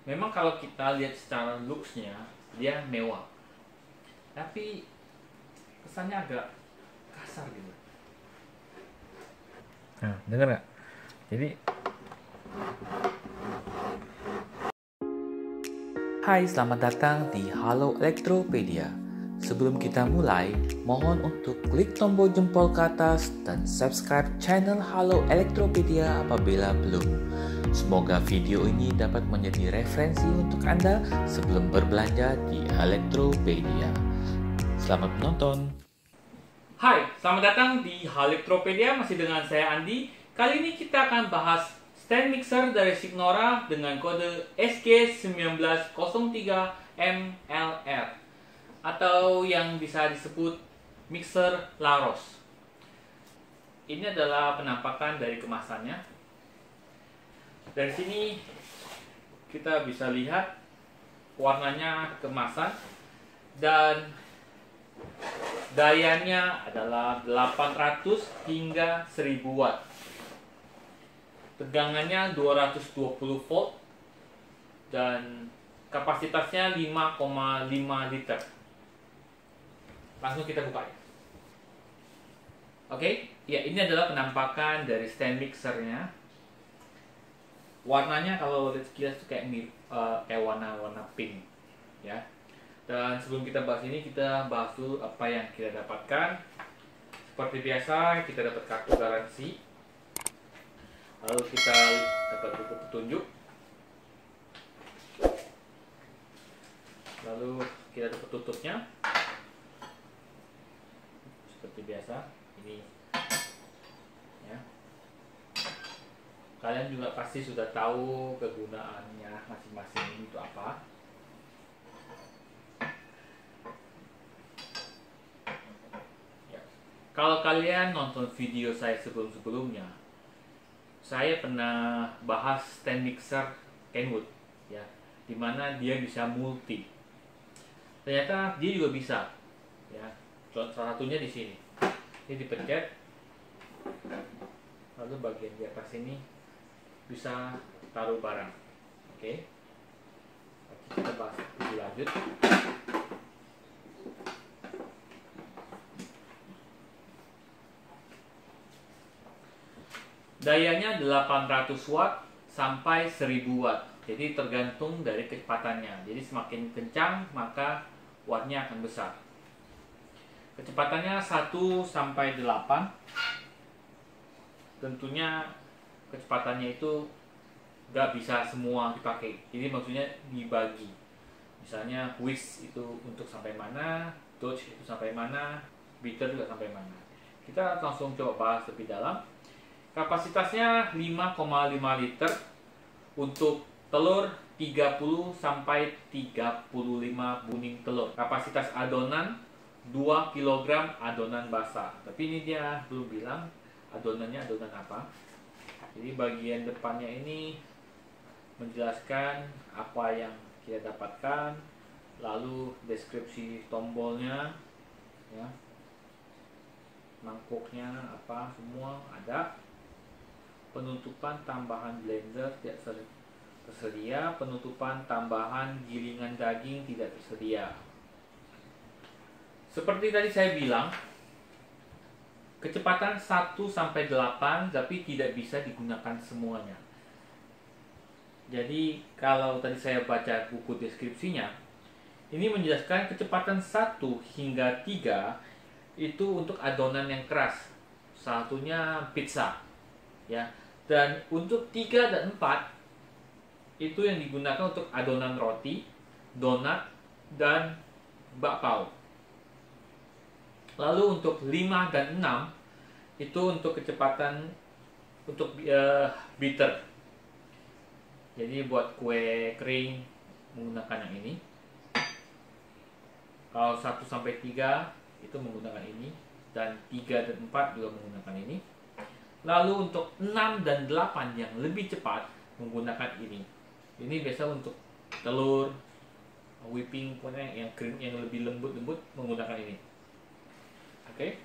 Memang kalau kita lihat secara looks-nya dia mewah, tapi kesannya agak kasar gitu. Nah, dengar nggak? Jadi, Hai, selamat datang di Halo Elektropedia. Sebelum kita mulai, mohon untuk klik tombol jempol ke atas dan subscribe channel Halo Elektropedia apabila belum. Semoga video ini dapat menjadi referensi untuk Anda sebelum berbelanja di Elektropedia. Selamat menonton. Hai, selamat datang di Elektropedia, masih dengan saya Andi. Kali ini kita akan bahas stand mixer dari Signora dengan kode SG1903MLR atau yang bisa disebut mixer Laros. Ini adalah penampakan dari kemasannya. Dari sini kita bisa lihat warnanya kemasan dan dayanya adalah 800 hingga 1000 watt. Tegangannya 220 volt dan kapasitasnya 5,5 liter. Langsung kita buka ya. Oke, ya ini adalah penampakan dari stand mixernya. Warnanya kalau lihat sekilas itu kayak warna-warna pink, ya. Dan sebelum kita bahas ini, kita bahas dulu apa yang kita dapatkan. Seperti biasa, kita dapat kartu garansi. Lalu kita dapat buku petunjuk. Lalu kita dapat tutupnya. Seperti biasa, ini ya. Kalian juga pasti sudah tahu kegunaannya masing-masing itu apa. Ya. Kalau kalian nonton video saya sebelum-sebelumnya, saya pernah bahas stand mixer Kenwood, ya, dimana dia bisa multi. Ternyata dia juga bisa, ya. Salah satunya di sini. Ini dipencet, lalu bagian di atas ini bisa taruh barang. Oke, kita bahas lebih lanjut. Dayanya 800 watt sampai 1000 watt. Jadi tergantung dari kecepatannya. Jadi semakin kencang maka wattnya akan besar. Kecepatannya 1 sampai 8. Tentunya kecepatannya itu nggak bisa semua dipakai. Jadi maksudnya dibagi. Misalnya whisk itu untuk sampai mana, dodge itu sampai mana, beater juga sampai mana. Kita langsung coba bahas lebih dalam. Kapasitasnya 5,5 liter untuk telur 30 sampai 35 buning telur. Kapasitas adonan 2 kg adonan basah. Tapi ini dia belum bilang adonannya adonan apa. Jadi bagian depannya ini menjelaskan apa yang kita dapatkan, lalu deskripsi tombolnya, ya, mangkuknya apa semua ada. Penutupan tambahan blender tidak tersedia, penutupan tambahan gilingan daging tidak tersedia. Seperti tadi saya bilang, kecepatan 1 sampai 8 tapi tidak bisa digunakan semuanya. Jadi kalau tadi saya baca buku deskripsinya, ini menjelaskan kecepatan 1 hingga 3 itu untuk adonan yang keras. Satunya pizza, ya. Dan untuk 3 dan 4 itu yang digunakan untuk adonan roti, donat, dan bakpao. Lalu untuk 5 dan 6 itu untuk kecepatan untuk bitter. Jadi buat kue kering menggunakan yang ini. Kalau 1 sampai 3 itu menggunakan ini, dan 3 dan 4 juga menggunakan ini. Lalu untuk 6 dan 8 yang lebih cepat menggunakan ini. Ini biasa untuk telur, whipping, yang kering, yang lebih lembut-lembut menggunakan ini. Oke.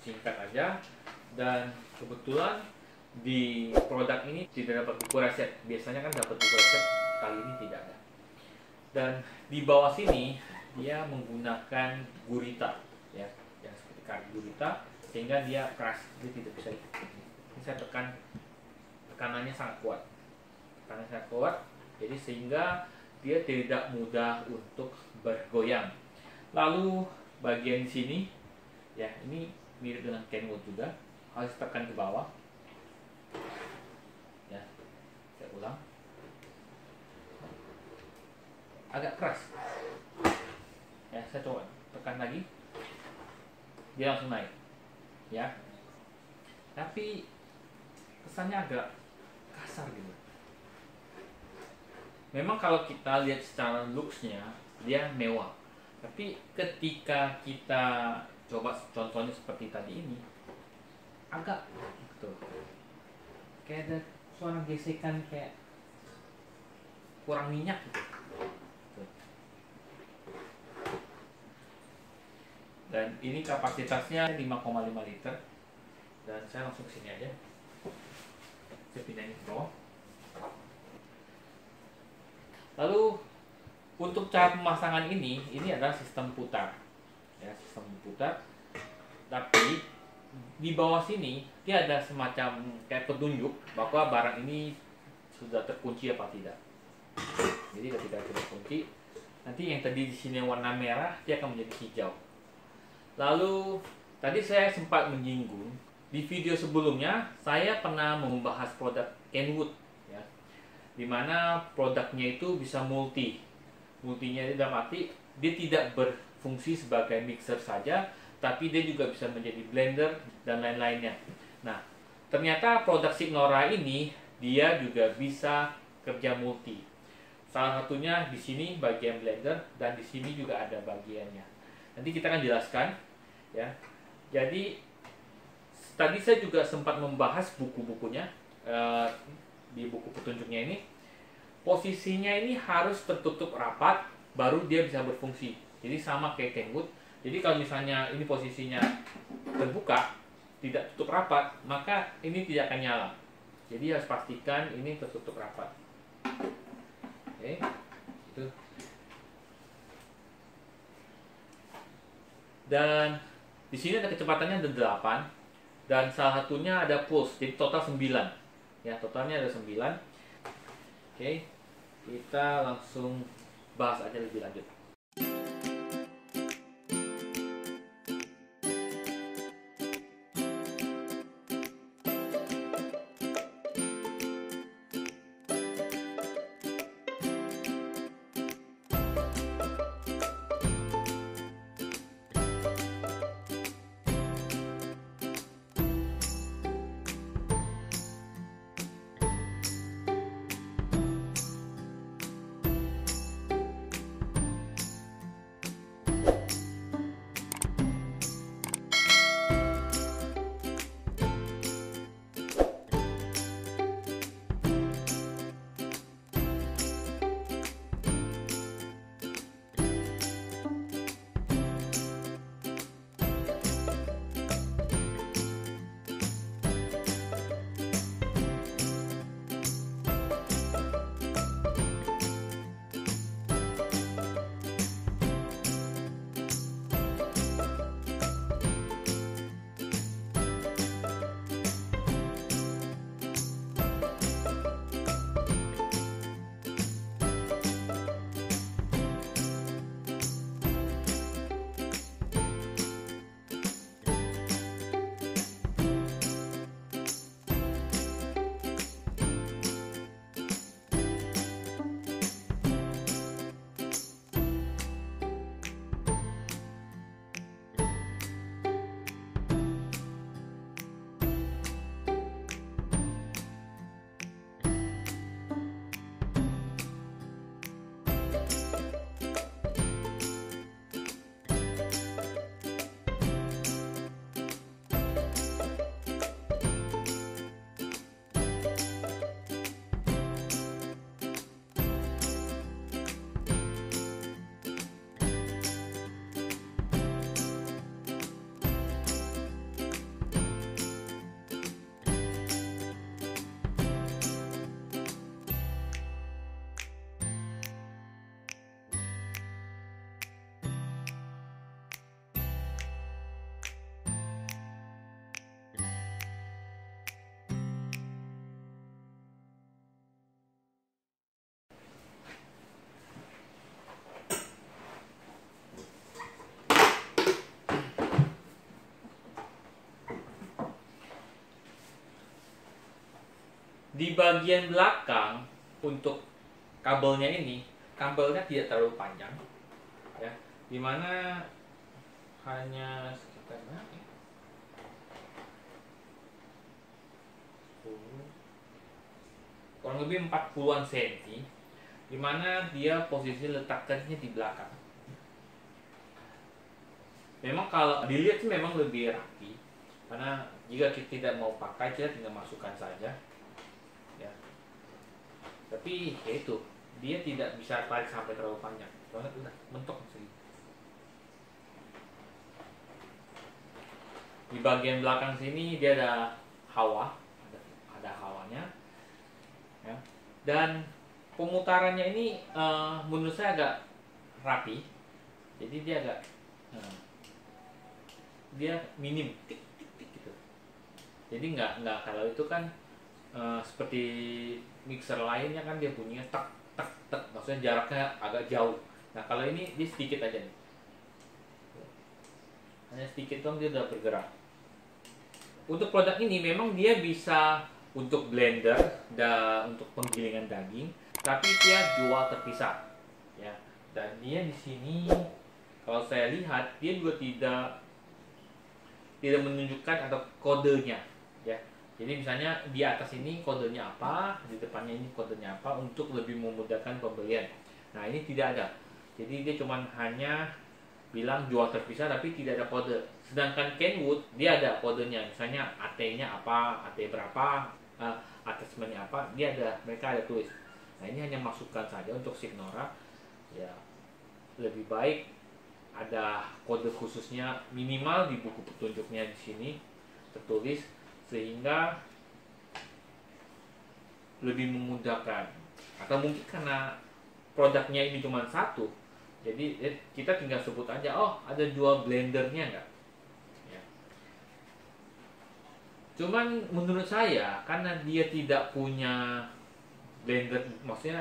Singkat aja, Dan kebetulan di produk ini tidak dapat buku resep. Biasanya kan dapat buku resep, kali ini tidak ada. Dan di bawah sini dia menggunakan gurita, ya, yang seperti karet gurita, sehingga dia keras, dia tidak bisa. Ini saya tekanannya sangat kuat, jadi sehingga dia tidak mudah untuk bergoyang. Lalu bagian di sini, ya, ini mirip dengan Kenwood juga, harus tekan ke bawah. Ya, saya ulang. Agak keras. Ya, saya coba tekan lagi. Dia langsung naik. Ya. Tapi kesannya agak kasar gitu. Memang kalau kita lihat secara looks-nya dia mewah. Tapi ketika kita coba contohnya seperti tadi ini, agak gitu. Kayak ada suara gesekan, kayak kurang minyak gitu. Dan ini kapasitasnya 5,5 liter. Dan saya langsung ke sini aja. Saya pindahin ke bawah. Lalu untuk cara pemasangan ini adalah sistem putar. Ya, sistem putar. Tapi di bawah sini dia ada semacam kayak petunjuk bahwa barang ini sudah terkunci apa tidak. Jadi ketika kita kunci, nanti yang tadi di sini warna merah dia akan menjadi hijau. Lalu tadi saya sempat menyinggung di video sebelumnya, saya pernah membahas produk Kenwood, ya, dimana produknya itu bisa multinya dalam arti dia tidak berfungsi sebagai mixer saja, tapi dia juga bisa menjadi blender dan lain-lainnya. Nah, ternyata produk Signora ini dia juga bisa kerja multi. Salah satunya di sini bagian blender, dan di sini juga ada bagiannya. Nanti kita akan jelaskan, ya. Jadi tadi saya juga sempat membahas buku-bukunya, di buku petunjuknya ini posisinya ini harus tertutup rapat baru dia bisa berfungsi. Jadi sama kayak Kenwood. Jadi kalau misalnya ini posisinya terbuka, tidak tutup rapat, maka ini tidak akan nyala. Jadi harus pastikan ini tertutup rapat. Oke, itu. Dan di sini ada kecepatannya ada 8, dan salah satunya ada pulse, jadi total 9. Ya, totalnya ada 9. Oke, kita langsung bahas aja lebih lanjut. Di bagian belakang untuk kabelnya ini, kabelnya tidak terlalu panjang, ya, dimana hanya sekitar kurang lebih 40-an cm, dimana dia posisi letakkannya di belakang. Memang kalau dilihat sih memang lebih rapi, karena jika kita tidak mau pakai, kita tinggal masukkan saja, ya. Tapi ya itu, dia tidak bisa tarik sampai terlalu panjang, soalnya udah mentok sih. Di bagian belakang sini dia ada hawa, ada hawanya, ya. Dan pemutarannya ini menurut saya agak rapi, jadi dia agak dia minim, tik tik tik gitu. Jadi nggak kalau itu kan seperti mixer lainnya kan dia bunyinya tak tak tak, maksudnya jaraknya agak jauh. Nah kalau ini dia sedikit aja nih, hanya sedikit dong dia udah bergerak. Untuk produk ini memang dia bisa untuk blender dan untuk penggilingan daging, tapi dia jual terpisah, ya. Dan dia di sini kalau saya lihat dia juga tidak menunjukkan atau kodenya, ya. Jadi misalnya di atas ini kodenya apa, di depannya ini kodenya apa untuk lebih memudahkan pembelian. Nah ini tidak ada, jadi dia cuma hanya bilang jual terpisah tapi tidak ada kode. Sedangkan Kenwood dia ada kodenya, misalnya AT-nya apa, AT berapa, attachment-nya apa, dia ada, mereka ada tulis. Nah ini hanya masukkan saja untuk Signora, ya. Lebih baik ada kode khususnya minimal di buku petunjuknya di sini tertulis, sehingga lebih memudahkan. Atau mungkin karena produknya ini cuma satu, jadi kita tinggal sebut aja, oh ada jual blendernya nggak, ya. Cuman menurut saya karena dia tidak punya blender, maksudnya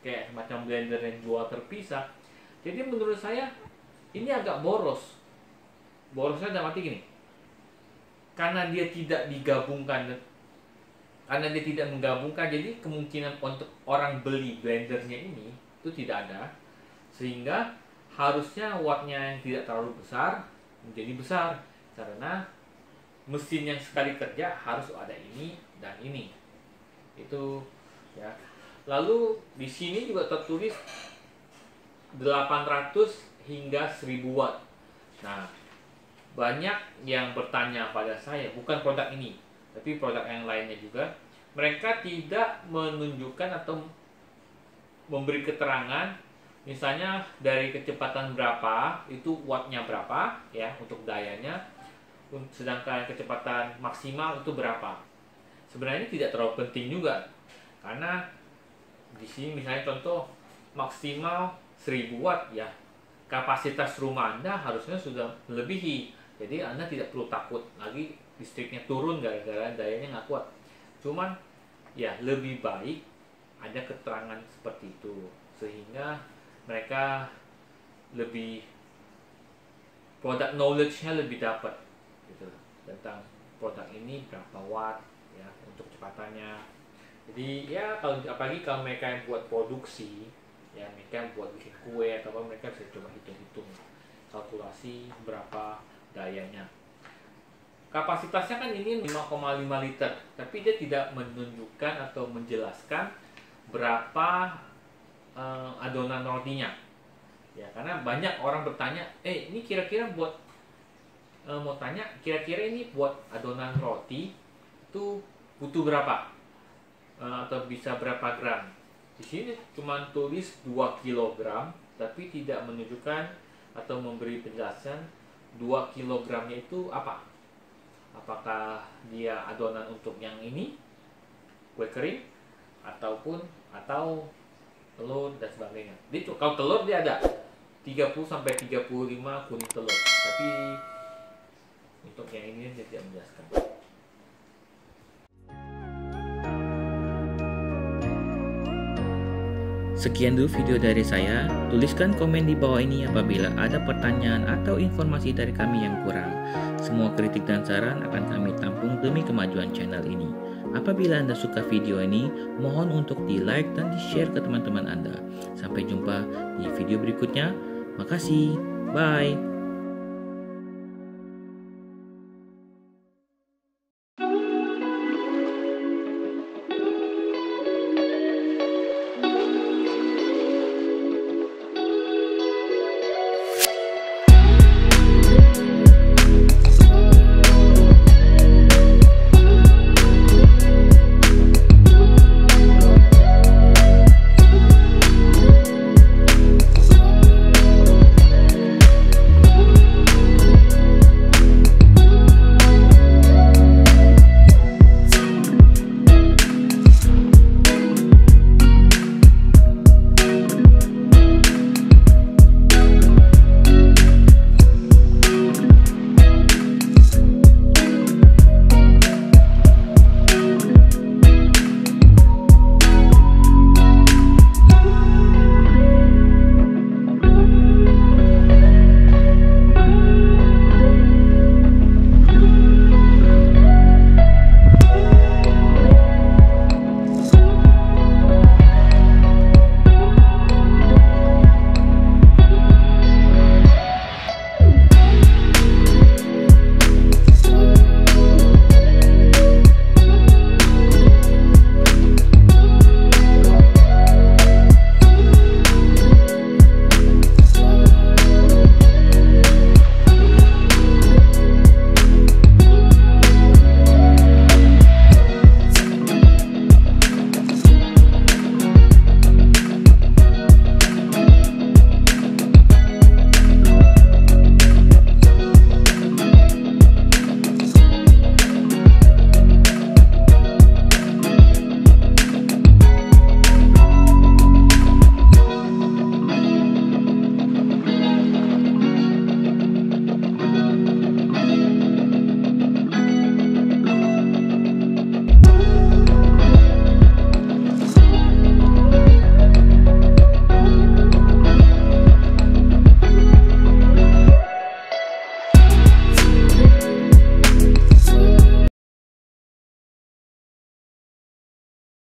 kayak macam blender yang jual terpisah, jadi menurut saya ini agak boros. Borosnya dalam arti gini, karena dia tidak digabungkan, karena dia tidak menggabungkan, jadi kemungkinan untuk orang beli blendernya ini itu tidak ada, sehingga harusnya wattnya yang tidak terlalu besar menjadi besar, karena mesin yang sekali kerja harus ada ini dan ini, itu, ya. Lalu di sini juga tertulis 800 hingga 1000 watt. Nah, banyak yang bertanya pada saya, bukan produk ini, tapi produk yang lainnya juga, mereka tidak menunjukkan atau memberi keterangan, misalnya dari kecepatan berapa, itu wattnya berapa, ya, untuk dayanya, sedangkan kecepatan maksimal itu berapa. Sebenarnya tidak terlalu penting juga, karena di sini misalnya contoh maksimal 1000 watt, ya. Kapasitas rumah Anda harusnya sudah melebihi, jadi Anda tidak perlu takut lagi listriknya turun gara-gara dayanya nggak kuat. Cuman ya lebih baik ada keterangan seperti itu, sehingga mereka lebih produk knowledge-nya lebih dapat gitu tentang produk ini berapa watt, ya, untuk kecepatannya. Jadi ya kalau apalagi kalau mereka yang buat produksi, ya, mereka buat bikin kue atau apa, mereka bisa coba hitung-hitung kalkulasi berapa dayanya. Kapasitasnya kan ini 5,5 liter, tapi dia tidak menunjukkan atau menjelaskan berapa adonan rotinya, ya. Karena banyak orang bertanya, ini kira-kira buat mau tanya, kira-kira ini buat adonan roti itu butuh berapa, atau bisa berapa gram. Di sini cuma tulis 2 kg, tapi tidak menunjukkan atau memberi penjelasan 2 kg-nya itu apa. Apakah dia adonan untuk yang ini, kue kering, atau telur dan sebagainya. Jadi kalau telur dia ada 30-35 kuning telur, tapi untuk yang ini dia tidak menjelaskan. Sekian dulu video dari saya. Tuliskan komen di bawah ini apabila ada pertanyaan atau informasi dari kami yang kurang. Semua kritik dan saran akan kami tampung demi kemajuan channel ini. Apabila Anda suka video ini, mohon untuk di-like dan di-share ke teman-teman Anda. Sampai jumpa di video berikutnya. Makasih. Bye.